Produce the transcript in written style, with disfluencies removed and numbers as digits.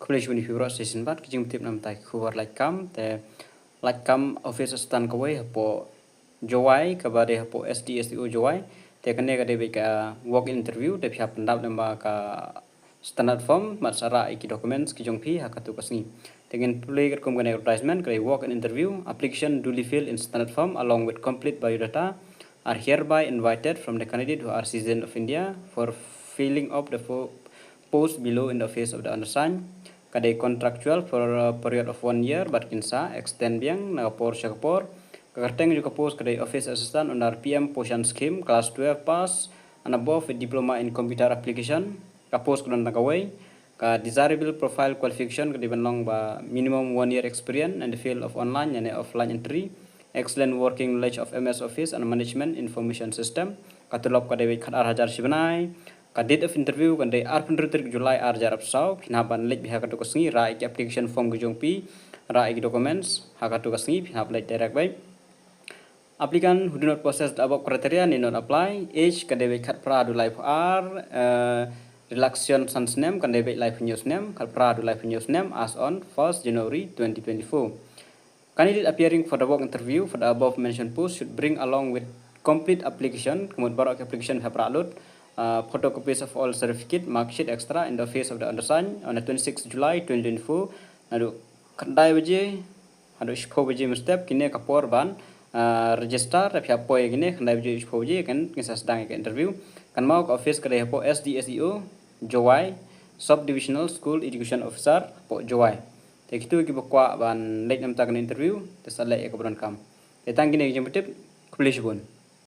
College Uni Fibro Station Bat kijing tip nam tai kuwar Laitkam te Laitkam office assistant kawai hapo Jowai kabade hapo SDSU Jowai te kane kade beka work interview te pihak pendap namba ka standard form matsara iki documents kijong pi hakatu kasni dengan play kat kane advertisement kade work and interview application duly filled in standard form along with complete biodata are hereby invited from the candidate who are citizen of India for filling up the post below in the face of the undersigned. Kadai contractual for a period of 1 year, but kinsa extend biang nagapor syakapor. Kakarteng juga post kadai office assistant under PM Poshan scheme class 12 pass and above with diploma in computer application. Ka post kudan nagaway. Ka desirable profile qualification kadai banlong ba minimum 1 year experience in the field of online and offline entry. Excellent working knowledge of MS Office and Management Information System. Katulop kadai khadar hajar sibanai. Ka date of interview kan day 23 Julai jarap sau pinaban lek biha katu kasngi ra ik application form gujong pi ra ik documents ha katu kasngi pinab lek direct by applicant who do not possess the above criteria need not apply. Age kan day khat pra do life r relaxation sans name kan day life news name khat pra do life news name as on 1st January 2024. Candidate appearing for the work interview for the above mentioned post should bring along with complete application kemudian baru application ha pra upload photocopies of all certificate, mark sheet extra in the face of the undersigned on the 26th July 2024. Nadu kandai baje, adu ispo baje mustep kini kapor ban register tapi apa yang kini kandai baje ispo baje kan kisah sedang ke interview kan mau ke office kedai apa SDSEO Jowai Subdivisional School Education Officer po Jowai. Jadi itu kita buka ban lek nam tak interview, terus lek ke Laitkam. Tentang kini jemput tip, kuliah pun.